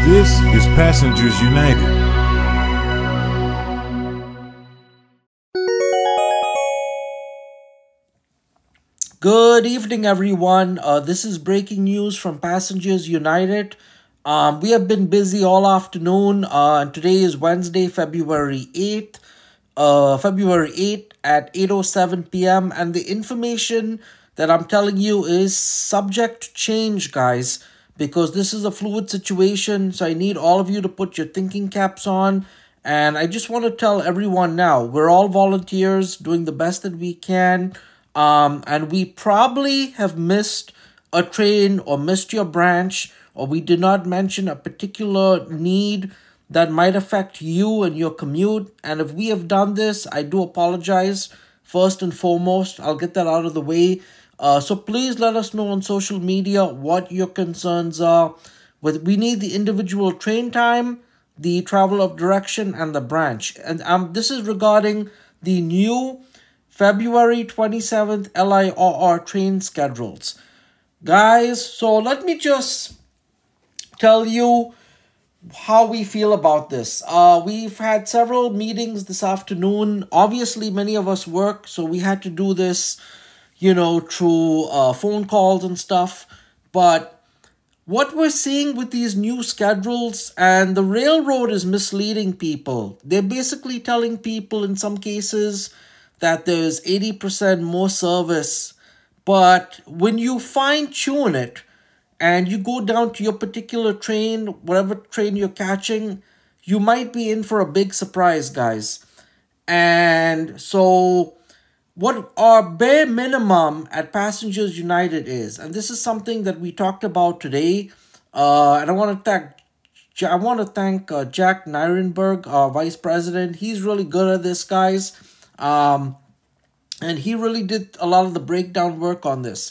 This is Passengers United. Good evening, everyone. This is breaking news from Passengers United. We have been busy all afternoon. And today is Wednesday, February 8th. February 8th at 8:07 p.m. And the information that I'm telling you is subject to change, guys, because this is a fluid situation. So I need all of you to put your thinking caps on. And I just want to tell everyone now, we're all volunteers doing the best that we can. And we probably have missed a train or missed your branch, or we did not mention a particular need that might affect you and your commute. And if we have done this, I do apologize. First and foremost, I'll get that out of the way. So please let us know on social media what your concerns are. We need the individual train time, the travel of direction, and the branch. And this is regarding the new February 27th LIRR train schedules. Guys, so let me just tell you how we feel about this. We've had several meetings this afternoon. Obviously, many of us work, so we had to do this, through phone calls and stuff. But what we're seeing with these new schedules, and the railroad is misleading people. They're basically telling people in some cases that there's 80% more service. But when you fine-tune it and you go down to your particular train, whatever train you're catching, you might be in for a big surprise, guys. And so what our bare minimum at Passengers United is, and this is something that we talked about today, and I want to thank Jack Nirenberg, our vice president. He's really good at this, guys. And he really did a lot of the breakdown work on this.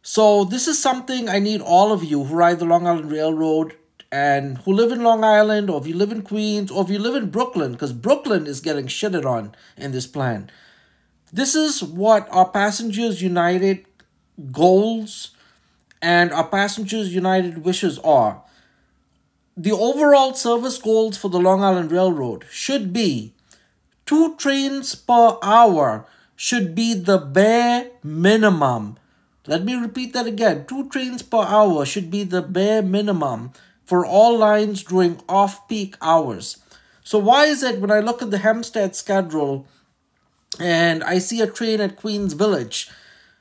So this is something I need all of you who ride the Long Island Railroad and who live in Long Island, or if you live in Queens, or if you live in Brooklyn, because Brooklyn is getting shitted on in this plan. This is what our Passengers United goals and our Passengers United wishes are. The overall service goals for the Long Island Railroad should be 2 trains per hour should be the bare minimum. Let me repeat that again. 2 trains per hour should be the bare minimum for all lines during off-peak hours. So why is it when I look at the Hampstead schedule and I see a train at Queens Village,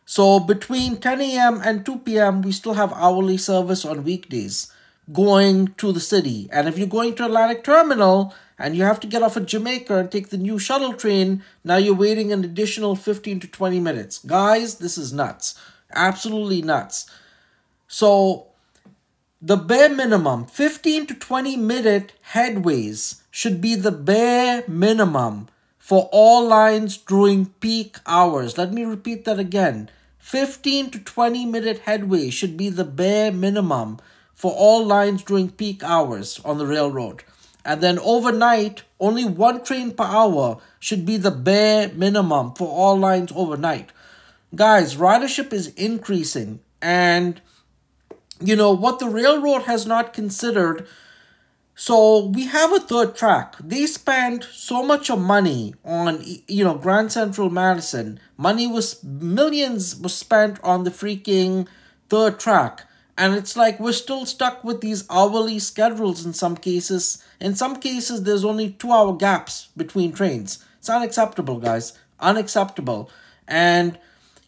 so between 10 a.m. and 2 p.m. we still have hourly service on weekdays going to the city. And if you're going to Atlantic Terminal and you have to get off at Jamaica and take the new shuttle train, now you're waiting an additional 15 to 20 minutes. Guys, this is nuts. Absolutely nuts. So the bare minimum, 15 to 20 minute headways should be the bare minimum for all lines during peak hours. Let me repeat that again. 15 to 20 minute headway should be the bare minimum for all lines during peak hours on the railroad. And then overnight, only 1 train per hour should be the bare minimum for all lines overnight. Guys, ridership is increasing. And, what the railroad has not considered. So we have a third track. They spent so much of money on, Grand Central Madison. Millions was spent on the freaking third track. And it's like we're still stuck with these hourly schedules in some cases. In some cases, there's only 2-hour gaps between trains. It's unacceptable, guys. Unacceptable. And,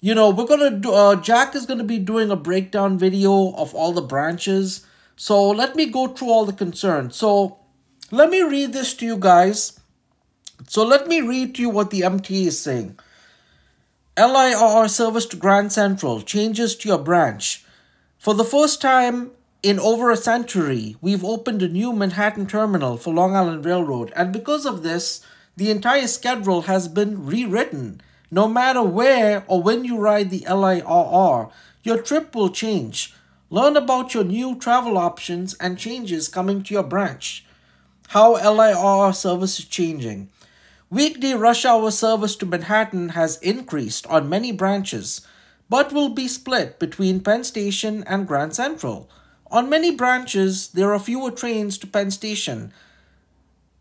we're going to Jack is going to be doing a breakdown video of all the branches. So let me go through all the concerns. So let me read this to you guys. So let me read to you what the MTA is saying. LIRR service to Grand Central, changes to your branch. For the first time in over a century, we've opened a new Manhattan terminal for Long Island Railroad. And because of this, the entire schedule has been rewritten. No matter where or when you ride the LIRR, your trip will change. Learn about your new travel options and changes coming to your branch. How LIRR service is changing. Weekday rush hour service to Manhattan has increased on many branches, but will be split between Penn Station and Grand Central. On many branches, there are fewer trains to Penn Station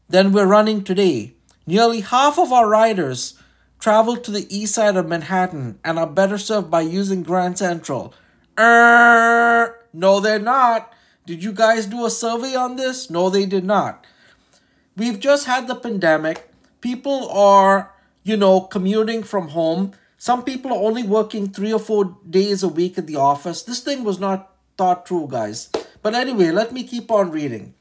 than we're running today. Nearly half of our riders travel to the east side of Manhattan and are better served by using Grand Central. No, they're not. Did you guys do a survey on this? No, they did not. We've just had the pandemic. People are, commuting from home. Some people are only working 3 or 4 days a week at the office. This thing was not thought through, guys. But anyway, let me keep on reading.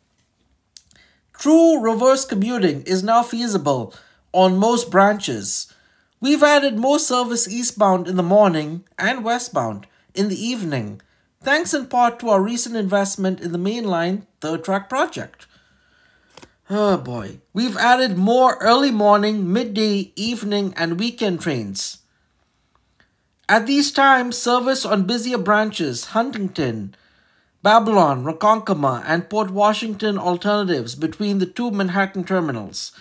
True reverse commuting is now feasible on most branches. We've added more service eastbound in the morning and westbound in the evening, thanks in part to our recent investment in the mainline third track project. Oh boy. We've added more early morning, midday, evening, and weekend trains. At these times, service on busier branches, Huntington, Babylon, Ronkonkoma, and Port Washington alternatives between the two Manhattan terminals.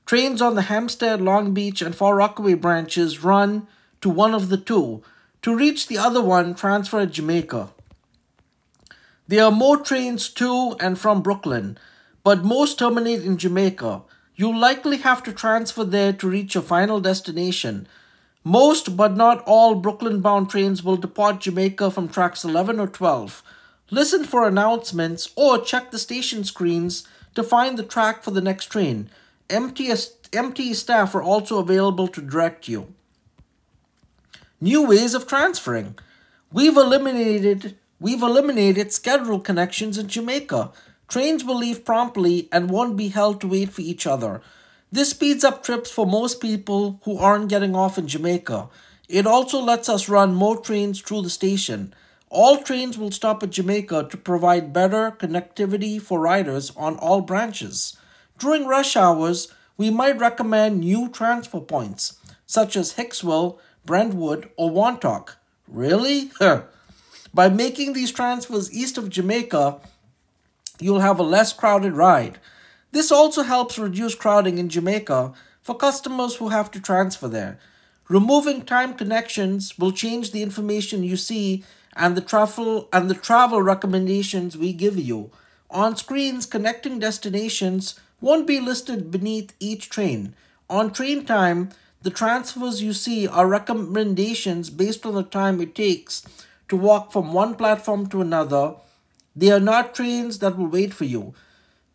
Trains on the Hampstead, Long Beach, and Far Rockaway branches run to one of the two. To reach the other one, transfer at Jamaica. There are more trains to and from Brooklyn, but most terminate in Jamaica. You'll likely have to transfer there to reach your final destination. Most, but not all, Brooklyn-bound trains will depart Jamaica from tracks 11 or 12. Listen for announcements or check the station screens to find the track for the next train. MT staff are also available to direct you. New ways of transferring. We've eliminated scheduled connections in Jamaica. Trains will leave promptly and won't be held to wait for each other. This speeds up trips for most people who aren't getting off in Jamaica. It also lets us run more trains through the station. All trains will stop at Jamaica to provide better connectivity for riders on all branches. During rush hours, we might recommend new transfer points, such as Hicksville, Brentwood, or Montauk. Really? By making these transfers east of Jamaica, you'll have a less crowded ride. This also helps reduce crowding in Jamaica for customers who have to transfer there. Removing time connections will change the information you see and the travel recommendations we give you. On screens, connecting destinations won't be listed beneath each train. On train time, the transfers you see are recommendations based on the time it takes to walk from one platform to another. They are not trains that will wait for you.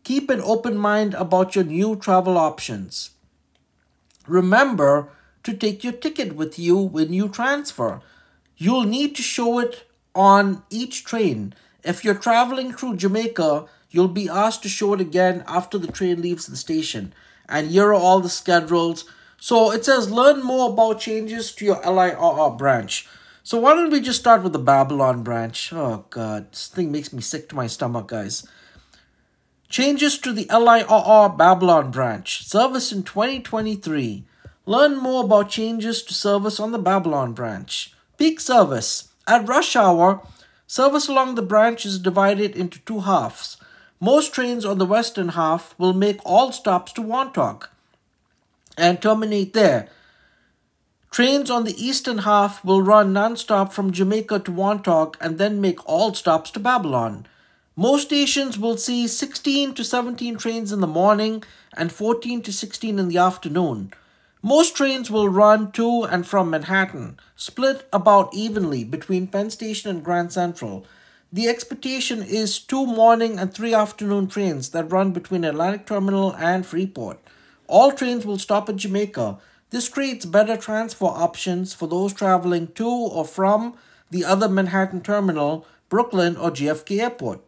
Keep an open mind about your new travel options. Remember to take your ticket with you when you transfer. You'll need to show it on each train. If you're traveling through Jamaica, you'll be asked to show it again after the train leaves the station. And here are all the schedules. So it says learn more about changes to your LIRR branch. So why don't we just start with the Babylon branch? Oh God, this thing makes me sick to my stomach, guys. Changes to the LIRR Babylon branch. Service in 2023. Learn more about changes to service on the Babylon branch. Peak service. At rush hour, service along the branch is divided into two halves. Most trains on the western half will make all stops to Montauk and terminate there. Trains on the eastern half will run non-stop from Jamaica to Montauk and then make all stops to Babylon. Most stations will see 16 to 17 trains in the morning and 14 to 16 in the afternoon. Most trains will run to and from Manhattan, split about evenly between Penn Station and Grand Central. The expectation is 2 morning and 3 afternoon trains that run between Atlantic Terminal and Freeport. All trains will stop at Jamaica. This creates better transfer options for those traveling to or from the other Manhattan terminal, Brooklyn, or JFK Airport.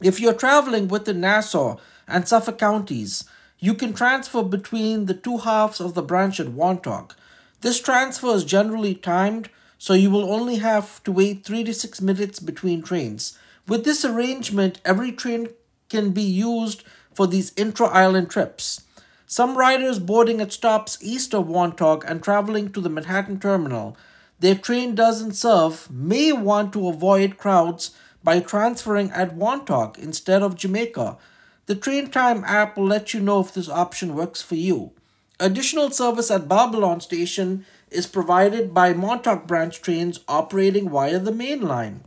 If you're traveling within Nassau and Suffolk counties, you can transfer between the two halves of the branch at Montauk. This transfer is generally timed, so you will only have to wait 3 to 6 minutes between trains. With this arrangement, every train can be used for these intra-island trips. Some riders boarding at stops east of Montauk and traveling to the Manhattan terminal their train doesn't serve may want to avoid crowds by transferring at Montauk instead of Jamaica. The Train Time app will let you know if this option works for you. Additional service at Babylon Station is provided by Montauk Branch trains operating via the main line.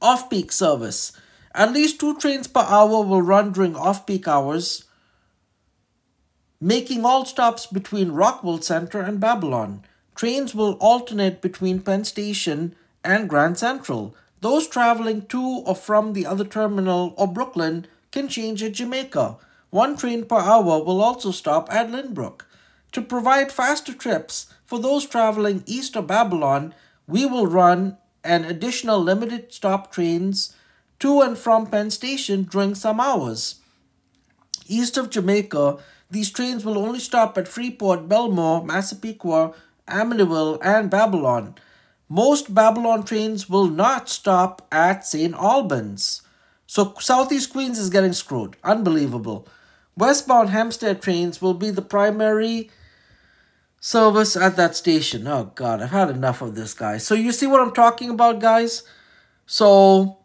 Off-peak service. At least 2 trains per hour will run during off-peak hours, making all stops between Rockville Center and Babylon. Trains will alternate between Penn Station and Grand Central. Those traveling to or from the other terminal or Brooklyn can change at Jamaica. 1 train per hour will also stop at Lynbrook. To provide faster trips for those traveling east of Babylon, we will run an additional limited stop trains to and from Penn Station during some hours. East of Jamaica, these trains will only stop at Freeport, Belmore, Massapequa, Amityville, and Babylon. Most Babylon trains will not stop at St. Albans. So Southeast Queens is getting screwed. Unbelievable. Westbound Hampstead trains will be the primary service at that station. Oh God, I've had enough of this, guys. So you see what I'm talking about, guys? So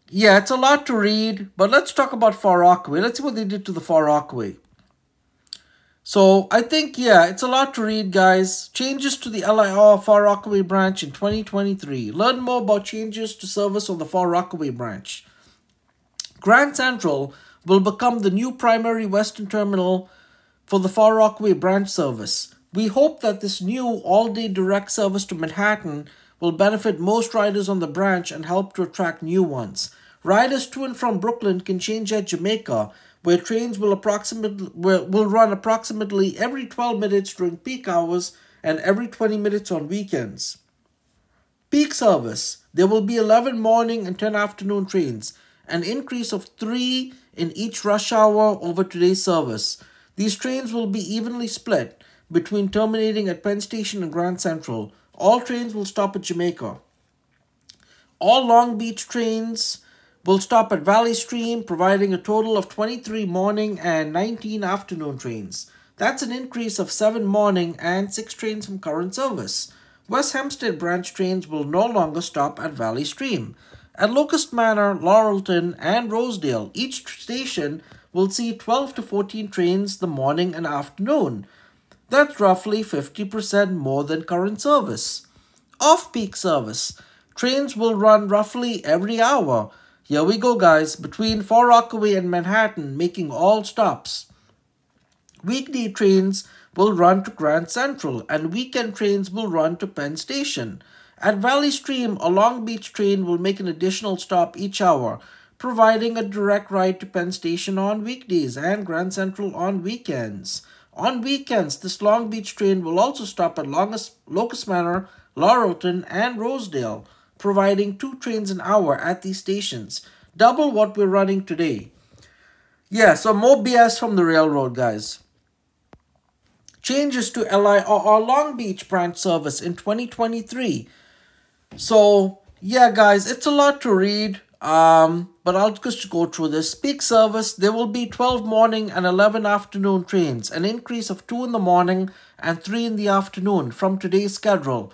yeah, it's a lot to read, but let's talk about Far Rockaway. Let's see what they did to the Far Rockaway. So I think, yeah, it's a lot to read, guys. Changes to the LIRR Far Rockaway Branch in 2023. Learn more about changes to service on the Far Rockaway Branch. Grand Central will become the new primary western terminal for the Far Rockaway Branch service. We hope that this new all-day direct service to Manhattan will benefit most riders on the branch and help to attract new ones. Riders to and from Brooklyn can change at Jamaica, where trains will run approximately every 12 minutes during peak hours and every 20 minutes on weekends. Peak service. There will be 11 morning and 10 afternoon trains, an increase of 3 in each rush hour over today's service. These trains will be evenly split between terminating at Penn Station and Grand Central. All trains will stop at Jamaica. All Long Beach trains will stop at Valley Stream, providing a total of 23 morning and 19 afternoon trains. That's an increase of 7 morning and 6 trains from current service. West Hampstead Branch trains will no longer stop at Valley Stream. At Locust Manor, Laurelton, and Rosedale, each station will see 12 to 14 trains the morning and afternoon. That's roughly 50% more than current service. Off-peak service. Trains will run roughly every hour. Here we go, guys, between Far Rockaway and Manhattan, making all stops. Weekday trains will run to Grand Central, and weekend trains will run to Penn Station. At Valley Stream, a Long Beach train will make an additional stop each hour, providing a direct ride to Penn Station on weekdays and Grand Central on weekends. On weekends, this Long Beach train will also stop at Locust Manor, Laurelton, and Rosedale, providing 2 trains an hour at these stations, double what we're running today. Yeah, so more BS from the railroad, guys. Changes to LIRR Long Beach branch service in 2023. So, yeah, guys, it's a lot to read, but I'll just go through this. Peak service, there will be 12 morning and 11 afternoon trains, an increase of 2 in the morning and 3 in the afternoon from today's schedule.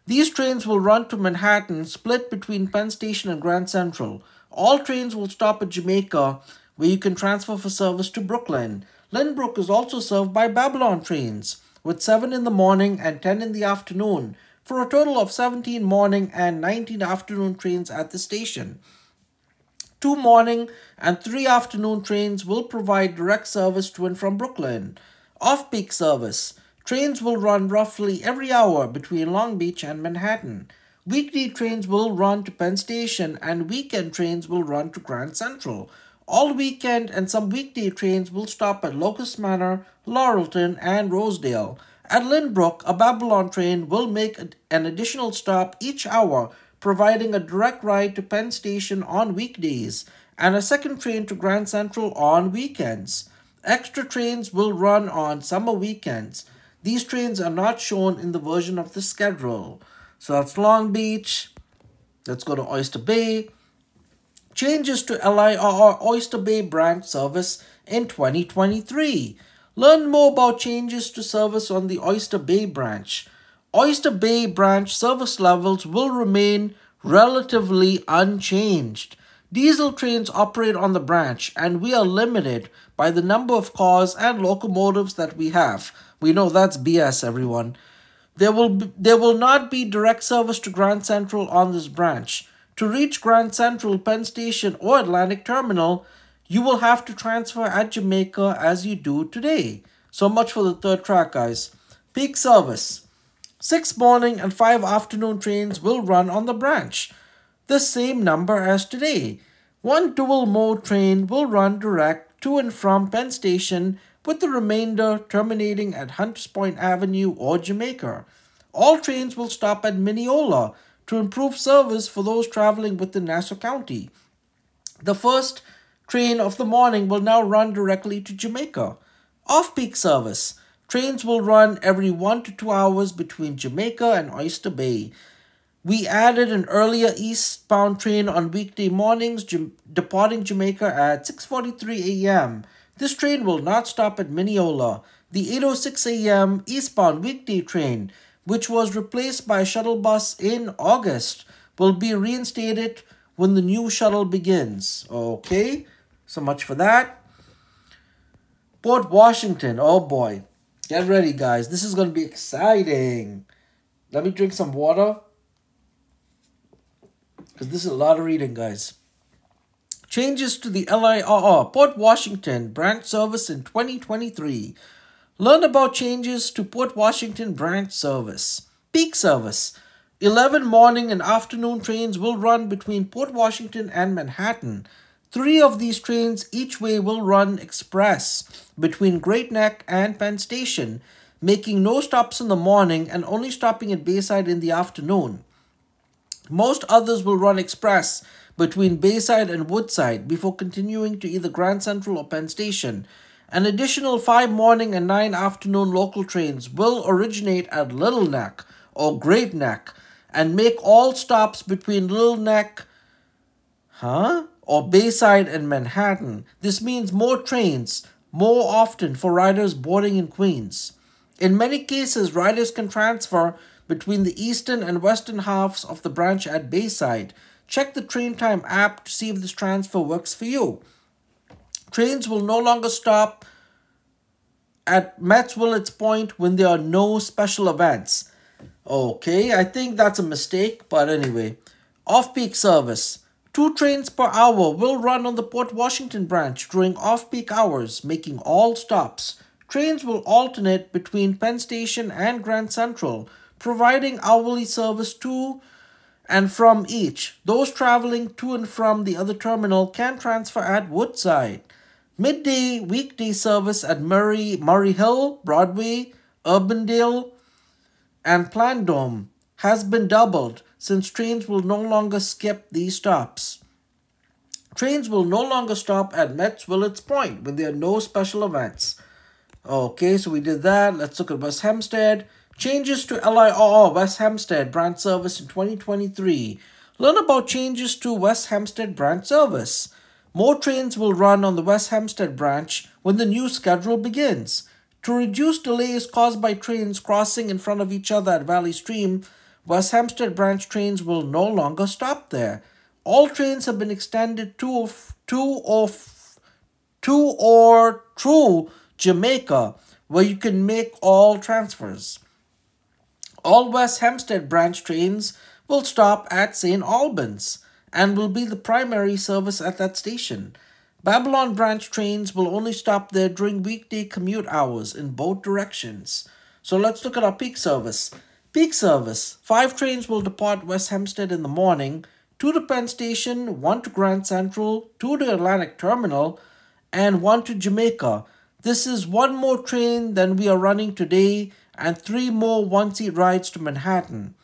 These trains will run to Manhattan, split between Penn Station and Grand Central. All trains will stop at Jamaica, where you can transfer for service to Brooklyn. Lynbrook is also served by Babylon trains, with 7 in the morning and 10 in the afternoon, for a total of 17 morning and 19 afternoon trains at the station. 2 morning and 3 afternoon trains will provide direct service to and from Brooklyn. Off-peak service. Trains will run roughly every hour between Long Beach and Manhattan. Weekday trains will run to Penn Station and weekend trains will run to Grand Central. All weekend and some weekday trains will stop at Locust Manor, Laurelton, and Rosedale. At Lynbrook, a Babylon train will make an additional stop each hour, providing a direct ride to Penn Station on weekdays, and a second train to Grand Central on weekends. Extra trains will run on summer weekends. These trains are not shown in the version of the schedule. So that's Long Beach. Let's go to Oyster Bay. Changes to LIRR Oyster Bay Branch service in 2023. Learn more about changes to service on the Oyster Bay Branch. Oyster Bay Branch service levels will remain relatively unchanged. Diesel trains operate on the branch, and we are limited by the number of cars and locomotives that we have. We know that's BS, everyone. There will not be direct service to Grand Central on this branch. To reach Grand Central, Penn Station, or Atlantic Terminal, you will have to transfer at Jamaica as you do today. So much for the third track, guys. Peak service. 6 morning and 5 afternoon trains will run on the branch, the same number as today. One dual mode train will run direct to and from Penn Station, with the remainder terminating at Hunters Point Avenue or Jamaica. All trains will stop at Mineola to improve service for those traveling within Nassau County. The first train of the morning will now run directly to Jamaica. Off-peak service. Trains will run every 1 to 2 hours between Jamaica and Oyster Bay. We added an earlier eastbound train on weekday mornings, departing Jamaica at 6:43 a.m. This train will not stop at Mineola. The 8:06 a.m. eastbound weekday train, which was replaced by a shuttle bus in August, will be reinstated when the new shuttle begins. Okay, so much for that. Port Washington, oh boy. Get ready, guys. This is going to be exciting. Let me drink some water, because this is a lot of reading, guys. Changes to the LIRR Port Washington branch service in 2023. Learn about changes to Port Washington branch service. Peak service. 11 morning and afternoon trains will run between Port Washington and Manhattan. 3 of these trains each way will run express between Great Neck and Penn Station, making no stops in the morning and only stopping at Bayside in the afternoon. Most others will run express between Bayside and Woodside before continuing to either Grand Central or Penn Station. An additional 5 morning and 9 afternoon local trains will originate at Little Neck or Great Neck and make all stops between Little Neck or Bayside and Manhattan. This means more trains, more often for riders boarding in Queens. In many cases, riders can transfer between the eastern and western halves of the branch at Bayside. Check the Train Time app to see if this transfer works for you. Trains will no longer stop at Metz Willets Point when there are no special events. Okay, I think that's a mistake, but anyway. Off-peak service. 2 trains per hour will run on the Port Washington branch during off-peak hours, making all stops. Trains will alternate between Penn Station and Grand Central, providing hourly service to and from each. Those traveling to and from the other terminal can transfer at Woodside. Midday weekday service at Murray Hill, Broadway, Urbandale, and Plandome has been doubled since trains will no longer skip these stops. Trains will no longer stop at Metz Willets Point when there are no special events. Okay, so we did that. Let's look at West Hampstead. Changes to LIRR West Hampstead branch service in 2023. Learn about changes to West Hampstead branch service. More trains will run on the West Hampstead branch when the new schedule begins. To reduce delays caused by trains crossing in front of each other at Valley Stream, West Hampstead branch trains will no longer stop there. All trains have been extended to or through Jamaica, where you can make all transfers. All West Hampstead branch trains will stop at St. Albans and will be the primary service at that station. Babylon branch trains will only stop there during weekday commute hours in both directions. So let's look at our peak service. Peak service. 5 trains will depart West Hampstead in the morning, 2 to Penn Station, 1 to Grand Central, 2 to Atlantic Terminal, and 1 to Jamaica. This is 1 more train than we are running today and 3 more one-seat rides to Manhattan.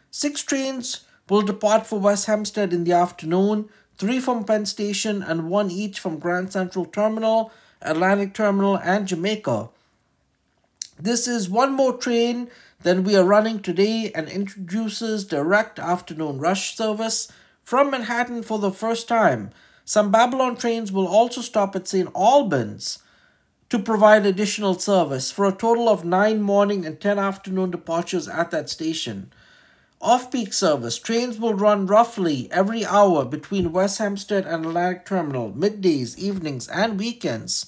6 trains will depart for West Hampstead in the afternoon, 3 from Penn Station and 1 each from Grand Central Terminal, Atlantic Terminal, and Jamaica. This is 1 more train than we are running today and introduces direct afternoon rush service from Manhattan for the first time. Some Babylon trains will also stop at St. Albans to provide additional service for a total of 9 morning and 10 afternoon departures at that station. Off-peak service. Trains will run roughly every hour between West Hampstead and Atlantic Terminal, middays, evenings, and weekends.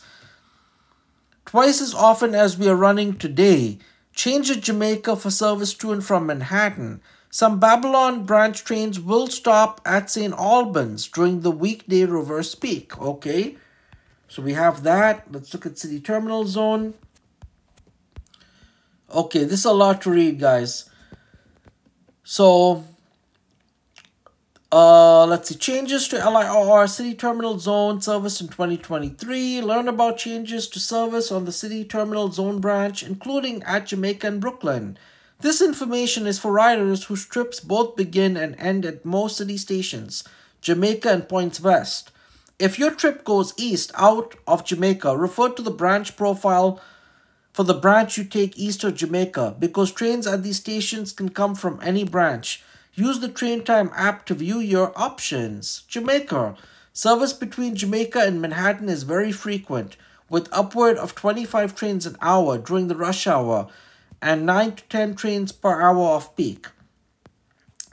Twice as often as we are running today. Change at Jamaica for service to and from Manhattan. Some Babylon branch trains will stop at St. Albans during the weekday reverse peak. Okay, so we have that. Let's look at City Terminal Zone. Okay, this is a lot to read, guys. So, let's see. Changes to LIRR City Terminal Zone service in 2023. Learn about changes to service on the City Terminal Zone branch, including at Jamaica and Brooklyn. This information is for riders whose trips both begin and end at most city stations, Jamaica and points west. If your trip goes east out of Jamaica, refer to the branch profile for the branch you take east of Jamaica, because trains at these stations can come from any branch. Use the Train Time app to view your options. Jamaica. Service between Jamaica and Manhattan is very frequent, with upward of 25 trains an hour during the rush hour and 9 to 10 trains per hour off peak.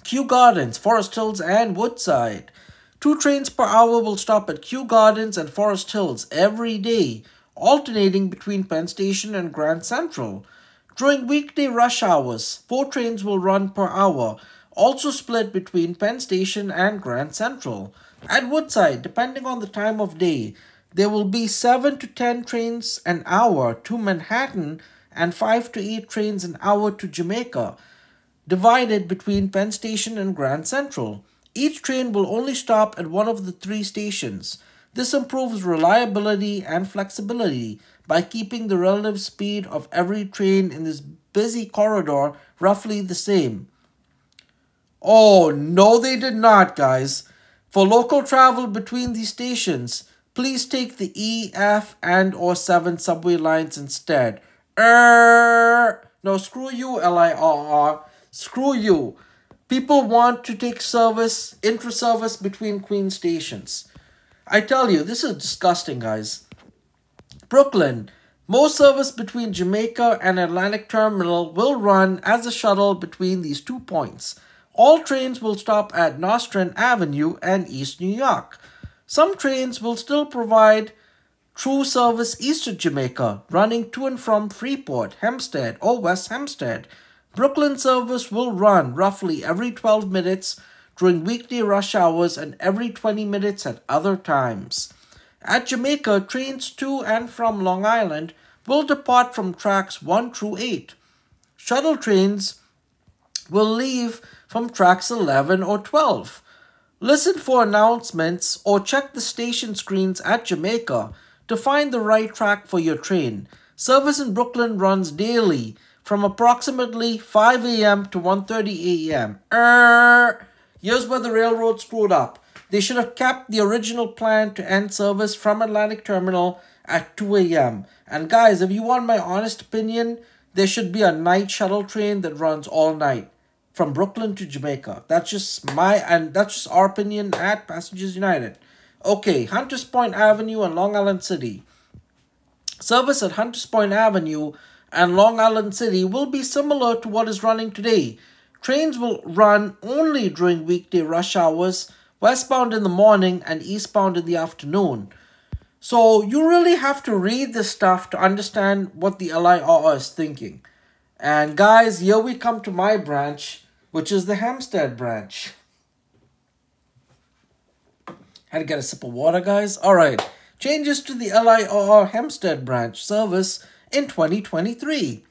Kew Gardens, Forest Hills, and Woodside. 2 trains per hour will stop at Kew Gardens and Forest Hills every day, alternating between Penn Station and Grand Central. During weekday rush hours, 4 trains will run per hour, also split between Penn Station and Grand Central. At Woodside, depending on the time of day, there will be 7 to 10 trains an hour to Manhattan and 5 to 8 trains an hour to Jamaica, divided between Penn Station and Grand Central. Each train will only stop at one of the 3 stations. This improves reliability and flexibility by keeping the relative speed of every train in this busy corridor roughly the same. Oh, no, they did not, guys. For local travel between these stations, please take the E, F, and or 7 subway lines instead. No, screw you, LIRR. Screw you. People want to take service, intra-service between Queen stations. I tell you, this is disgusting, guys. Brooklyn. Most service between Jamaica and Atlantic Terminal will run as a shuttle between these 2 points. All trains will stop at Nostrand Avenue and East New York. Some trains will still provide true service east of Jamaica, running to and from Freeport, Hampstead, or West Hampstead. Brooklyn service will run roughly every 12 minutes during weekday rush hours and every 20 minutes at other times. At Jamaica, trains to and from Long Island will depart from tracks 1 through 8. Shuttle trains will leave from tracks 11 or 12. Listen for announcements or check the station screens at Jamaica to find the right track for your train. Service in Brooklyn runs daily from approximately 5 a.m. to 1:30 a.m. Here's where the railroad screwed up. They should have kept the original plan to end service from Atlantic Terminal at 2 a.m. And guys, if you want my honest opinion, there should be a night shuttle train that runs all night from Brooklyn to Jamaica. That's just our opinion at Passengers United. Okay, Hunters Point Avenue and Long Island City. Service at Hunters Point Avenue and Long Island City will be similar to what is running today. Trains will run only during weekday rush hours, westbound in the morning and eastbound in the afternoon. So you really have to read this stuff to understand what the LIRR is thinking. And guys, here we come to my branch, which is the Hampstead Branch. Had to get a sip of water, guys. Alright, changes to the LIRR Hampstead Branch service in 2023.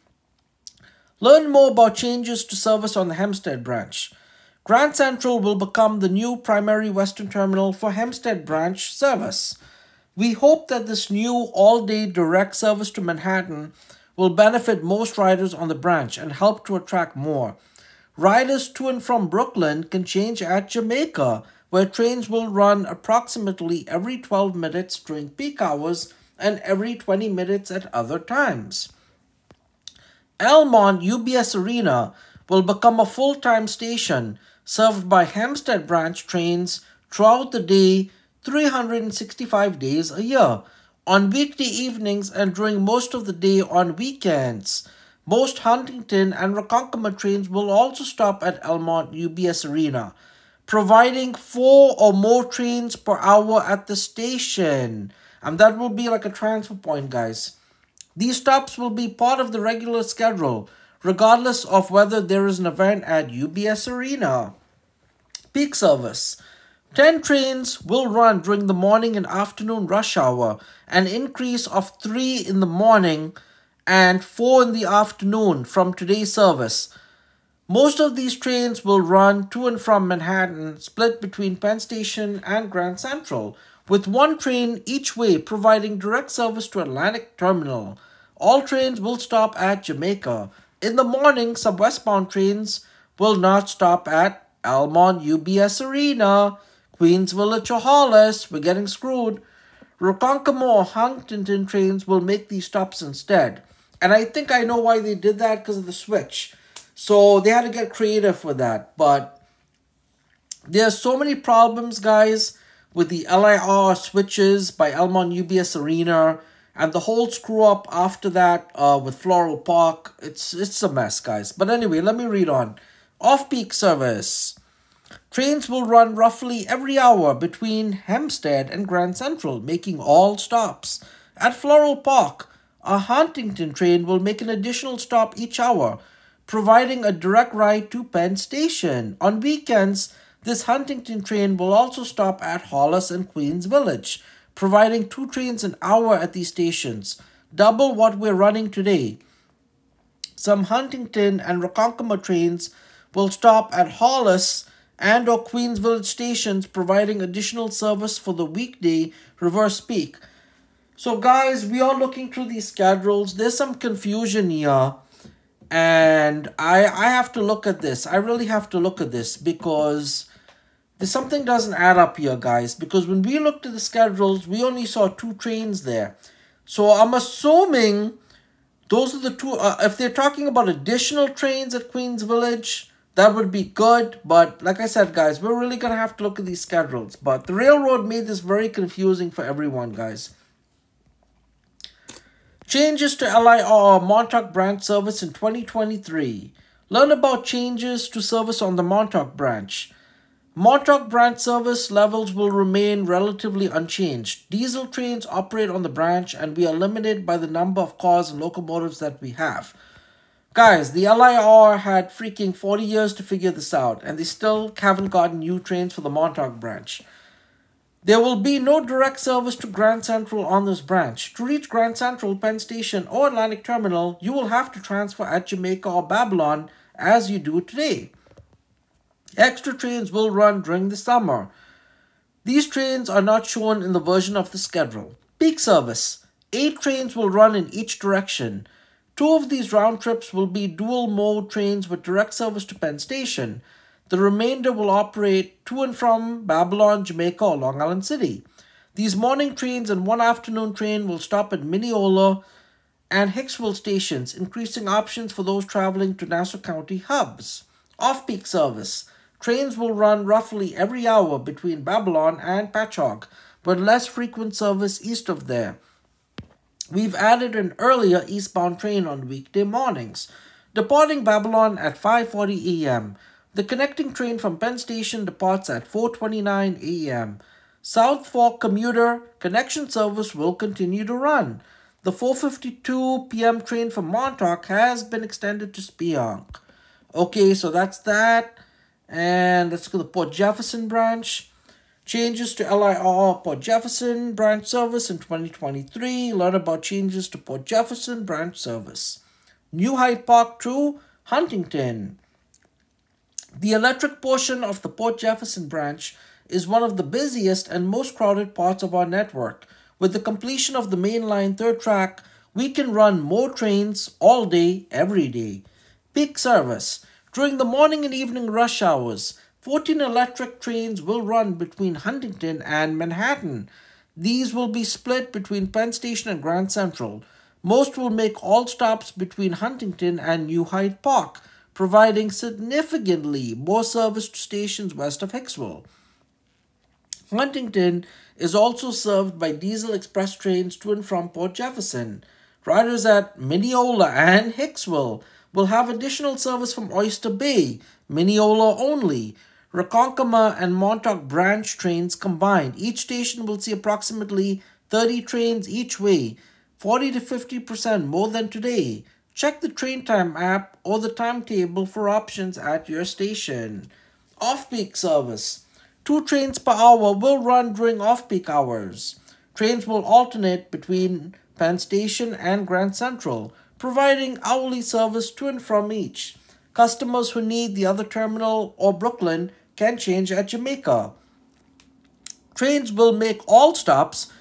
Learn more about changes to service on the Hampstead Branch. Grand Central will become the new primary western terminal for Hampstead Branch service. We hope that this new all-day direct service to Manhattan will benefit most riders on the branch and help to attract more. Riders to and from Brooklyn can change at Jamaica, where trains will run approximately every 12 minutes during peak hours and every 20 minutes at other times. Elmont UBS Arena will become a full-time station served by Hampstead Branch trains throughout the day, 365 days a year, on weekday evenings and during most of the day on weekends. Most Huntington and Ronkonkoma trains will also stop at Elmont UBS Arena, providing 4 or more trains per hour at the station. And that will be like a transfer point, guys. These stops will be part of the regular schedule, regardless of whether there is an event at UBS Arena. Peak service. 10 trains will run during the morning and afternoon rush hour, an increase of 3 in the morning and 4 in the afternoon from today's service. Most of these trains will run to and from Manhattan, split between Penn Station and Grand Central, with one train each way providing direct service to Atlantic Terminal. All trains will stop at Jamaica. In the morning, some westbound trains will not stop at Elmont UBS Arena, Queens Village or Hollis. We're getting screwed. Ronkonkoma or Huntington trains will make these stops instead. And I think I know why they did that, because of the switch. So they had to get creative with that. But there's so many problems, guys, with the LIRR switches by Elmont UBS Arena and the whole screw up after that with Floral Park. It's a mess, guys. But anyway, let me read on. Off-peak service. Trains will run roughly every hour between Hampstead and Grand Central, making all stops. At Floral Park, a Huntington train will make an additional stop each hour, providing a direct ride to Penn Station. On weekends, this Huntington train will also stop at Hollis and Queens Village, providing 2 trains an hour at these stations, double what we're running today. Some Huntington and Ronkonkoma trains will stop at Hollis and or Queens Village stations, providing additional service for the weekday reverse peak. So guys, we are looking through these schedules. There's some confusion here. And I have to look at this. I really have to look at this because there's something doesn't add up here, guys. Because when we looked at the schedules, we only saw 2 trains there. So I'm assuming those are the 2. If they're talking about additional trains at Queens Village, that would be good. But like I said, guys, we're really going to have to look at these schedules. But the railroad made this very confusing for everyone, guys. Changes to LIRR Montauk Branch service in 2023. Learn about changes to service on the Montauk Branch. Montauk Branch service levels will remain relatively unchanged. Diesel trains operate on the branch and we are limited by the number of cars and locomotives that we have. Guys, the LIRR had freaking 40 years to figure this out and they still haven't gotten new trains for the Montauk Branch. There will be no direct service to Grand Central on this branch. To reach Grand Central, Penn Station, or Atlantic Terminal, you will have to transfer at Jamaica or Babylon as you do today. Extra trains will run during the summer. These trains are not shown in the version of the schedule. Peak service. 8 trains will run in each direction. 2 of these round trips will be dual mode trains with direct service to Penn Station. The remainder will operate to and from Babylon, Jamaica, or Long Island City. These morning trains and one afternoon train will stop at Mineola and Hicksville stations, increasing options for those traveling to Nassau County hubs. Off-peak service. Trains will run roughly every hour between Babylon and Patchogue, but less frequent service east of there. We've added an earlier eastbound train on weekday mornings, departing Babylon at 5:40 a.m. The connecting train from Penn Station departs at 4:29 a.m. South Fork commuter connection service will continue to run. The 4:52 p.m. train from Montauk has been extended to Spionk. Okay, so that's that. And let's go to the Port Jefferson branch. Changes to LIRR Port Jefferson branch service in 2023. Learn about changes to Port Jefferson branch service. New Hyde Park to Huntington. The electric portion of the Port Jefferson branch is one of the busiest and most crowded parts of our network. With the completion of the main line 3rd track, we can run more trains all day, every day. Peak service. During the morning and evening rush hours, 14 electric trains will run between Huntington and Manhattan. These will be split between Penn Station and Grand Central. Most will make all stops between Huntington and New Hyde Park, providing significantly more service to stations west of Hicksville. Huntington is also served by diesel express trains to and from Port Jefferson. Riders at Mineola and Hicksville will have additional service from Oyster Bay, Mineola only. Ronkonkoma and Montauk Branch trains combined. Each station will see approximately 30 trains each way, 40 to 50% more than today. Check the train time app or the timetable for options at your station. Off-peak service. 2 trains per hour will run during off-peak hours. Trains will alternate between Penn Station and Grand Central, providing hourly service to and from each. Customers who need the other terminal or Brooklyn can change at Jamaica. Trains will make all stops.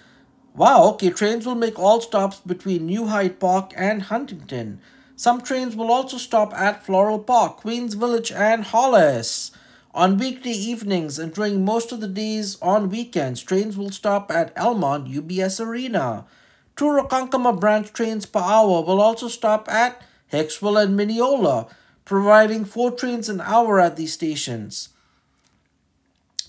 Trains will make all stops between New Hyde Park and Huntington. Some trains will also stop at Floral Park, Queens Village, and Hollis. On weekday evenings and during most of the days on weekends, trains will stop at Elmont UBS Arena. 2 Ronkonkoma Branch trains per hour will also stop at Hicksville and Mineola, providing 4 trains an hour at these stations.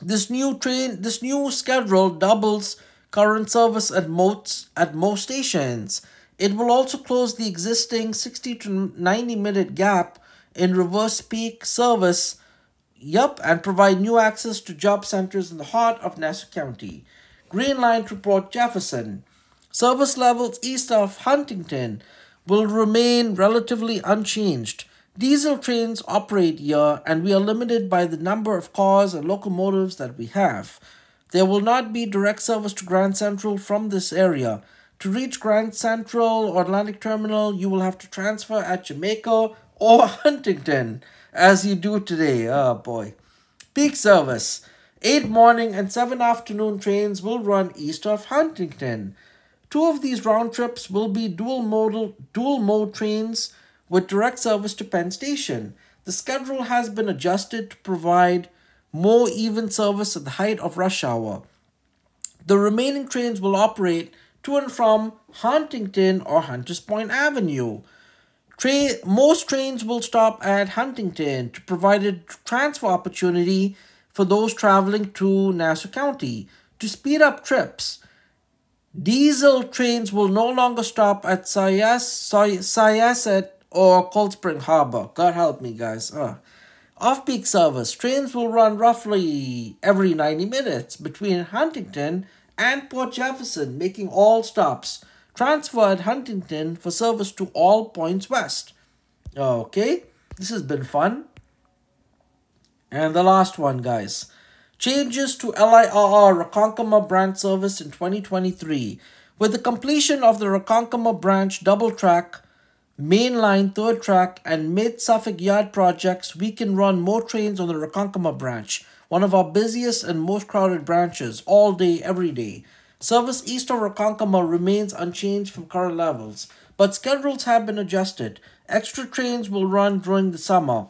This new schedule doubles current service at most stations. It will also close the existing 60 to 90 minute gap in reverse peak service, and provide new access to job centers in the heart of Nassau County. Green Line to Port Jefferson. Service levels east of Huntington will remain relatively unchanged. Diesel trains operate here, and we are limited by the number of cars and locomotives that we have. There will not be direct service to Grand Central from this area. To reach Grand Central or Atlantic Terminal, you will have to transfer at Jamaica or Huntington, as you do today. Oh boy. Peak service. 8 morning and 7 afternoon trains will run east of Huntington. 2 of these round trips will be dual mode trains with direct service to Penn Station. The schedule has been adjusted to provide more even service at the height of rush hour. The remaining trains will operate to and from Huntington or Hunters Point Avenue. Most trains will stop at Huntington to provide a transfer opportunity for those traveling to Nassau County. To speed up trips, diesel trains will no longer stop at Syosset or Cold Spring Harbor. God help me, guys. Off-peak service. Trains will run roughly every 90 minutes between Huntington and Port Jefferson, making all stops. Transfer at Huntington for service to all points west. Okay, this has been fun. And the last one, guys. Changes to LIRR Ronkonkoma Branch service in 2023. With the completion of the Ronkonkoma Branch double track, mainline third track, and mid-Suffolk Yard projects, we can run more trains on the Ronkonkoma Branch, one of our busiest and most crowded branches, all day, every day. Service east of Ronkonkoma remains unchanged from current levels, but schedules have been adjusted. Extra trains will run during the summer.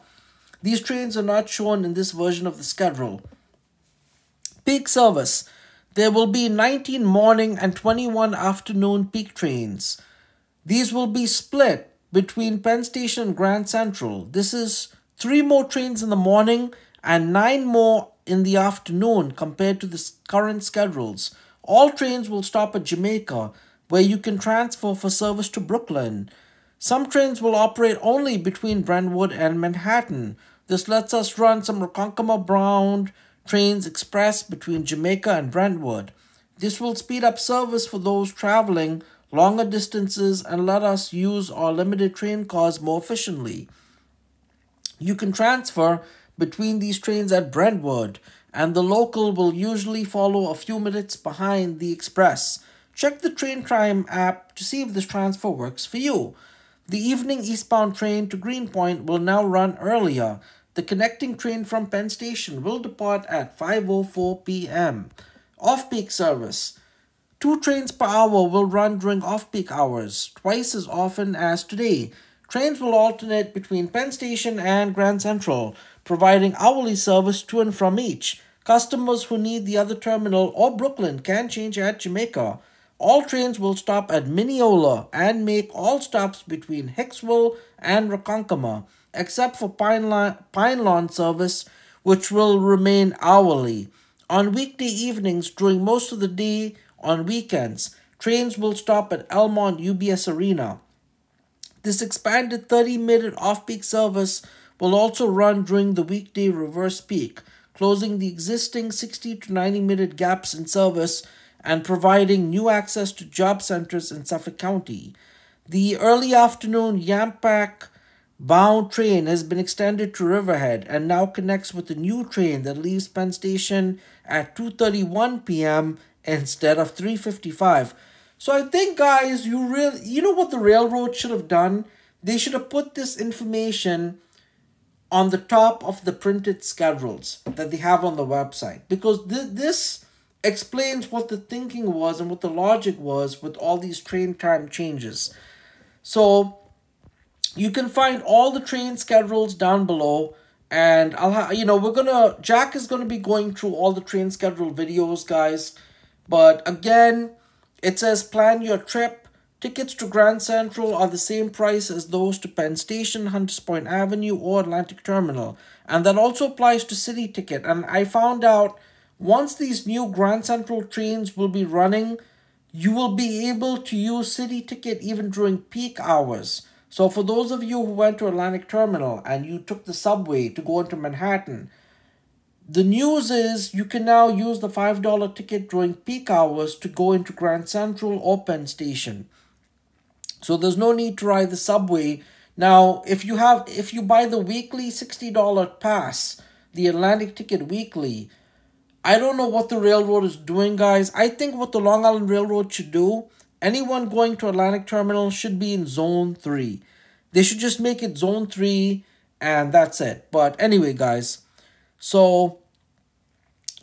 These trains are not shown in this version of the schedule. Peak service. There will be 19 morning and 21 afternoon peak trains. These will be split between Penn Station and Grand Central. This is 3 more trains in the morning and 9 more in the afternoon compared to the current schedules. All trains will stop at Jamaica, where you can transfer for service to Brooklyn. Some trains will operate only between Brentwood and Manhattan. This lets us run some Ronkonkoma bound trains express between Jamaica and Brentwood. This will speed up service for those traveling longer distances and let us use our limited train cars more efficiently. You can transfer between these trains at Brentwood, and the local will usually follow a few minutes behind the express. Check the train time app to see if this transfer works for you. The evening eastbound train to Greenpoint will now run earlier. The connecting train from Penn Station will depart at 5:04 p.m. Off-peak service. 2 trains per hour will run during off-peak hours, twice as often as today. Trains will alternate between Penn Station and Grand Central, providing hourly service to and from each. Customers who need the other terminal or Brooklyn can change at Jamaica. All trains will stop at Mineola and make all stops between Hicksville and Ronkonkoma, except for Pine Lawn service, which will remain hourly. On weekday evenings during most of the day on weekends, trains will stop at Elmont UBS Arena. This expanded 30-minute off-peak service will also run during the weekday reverse peak, closing the existing 60 to 90-minute gaps in service and providing new access to job centers in Suffolk County. The early afternoon Yampak bound train has been extended to Riverhead and now connects with a new train that leaves Penn Station at 2:31 p.m. instead of 3:55. So I think, guys, you know what the railroad should have done? They should have put this information on the top of the printed schedules that they have on the website, because this explains what the thinking was and what the logic was with all these train time changes. So you can find all the train schedules down below, and Jack is gonna be going through all the train schedule videos, guys. But again, it says plan your trip. Tickets to Grand Central are the same price as those to Penn Station, Hunters Point Avenue, or Atlantic Terminal. And that also applies to City Ticket. And I found out once these new Grand Central trains will be running, you will be able to use City Ticket even during peak hours. So for those of you who went to Atlantic Terminal and you took the subway to go into Manhattan, the news is you can now use the $5 ticket during peak hours to go into Grand Central or Penn Station. So there's no need to ride the subway. Now, if you buy the weekly $60 pass, the Atlantic ticket weekly, I don't know what the railroad is doing, guys. I think what the Long Island Railroad should do, anyone going to Atlantic Terminal should be in Zone 3. They should just make it Zone 3 and that's it. But anyway, guys, so,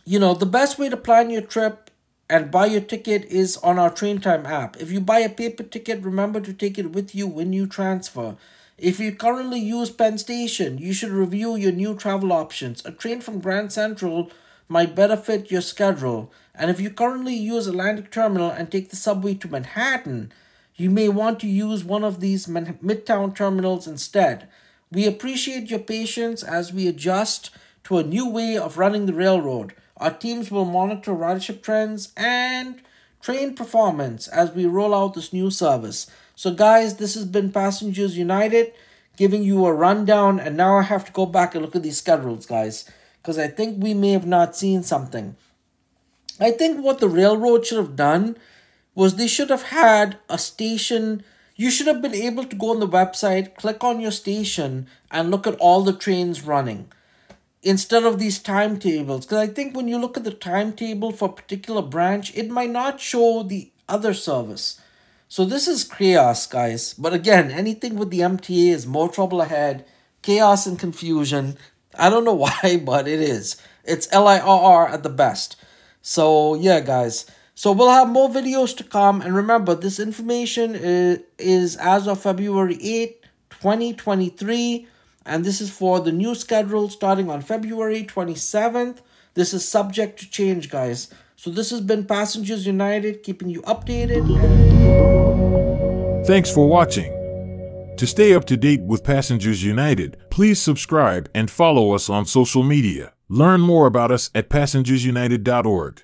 the best way to plan your trip and buy your ticket is on our Train Time app. If you buy a paper ticket, remember to take it with you when you transfer. If you currently use Penn Station, you should review your new travel options. A train from Grand Central might better fit your schedule. And if you currently use Atlantic Terminal and take the subway to Manhattan, you may want to use one of these Midtown terminals instead. We appreciate your patience as we adjust to a new way of running the railroad. Our teams will monitor ridership trends and train performance as we roll out this new service. So guys, this has been Passengers United giving you a rundown, and now I have to go back and look at these schedules, guys, because I think we may have not seen something. I think what the railroad should have done was they should have had a station. You should have been able to go on the website, click on your station, and look at all the trains running, instead of these timetables. Because I think when you look at the timetable for a particular branch, it might not show the other service. So this is chaos, guys. But again, anything with the MTA is more trouble ahead. Chaos and confusion. I don't know why, but it is. It's LIRR at the best. So yeah, guys. So we'll have more videos to come. And remember, this information is as of February 8th, 2023. And this is for the new schedule starting on February 27th. This is subject to change, guys. So this has been Passengers United, keeping you updated. Thanks for watching. To stay up to date with Passengers United, please subscribe and follow us on social media. Learn more about us at passengersunited.org.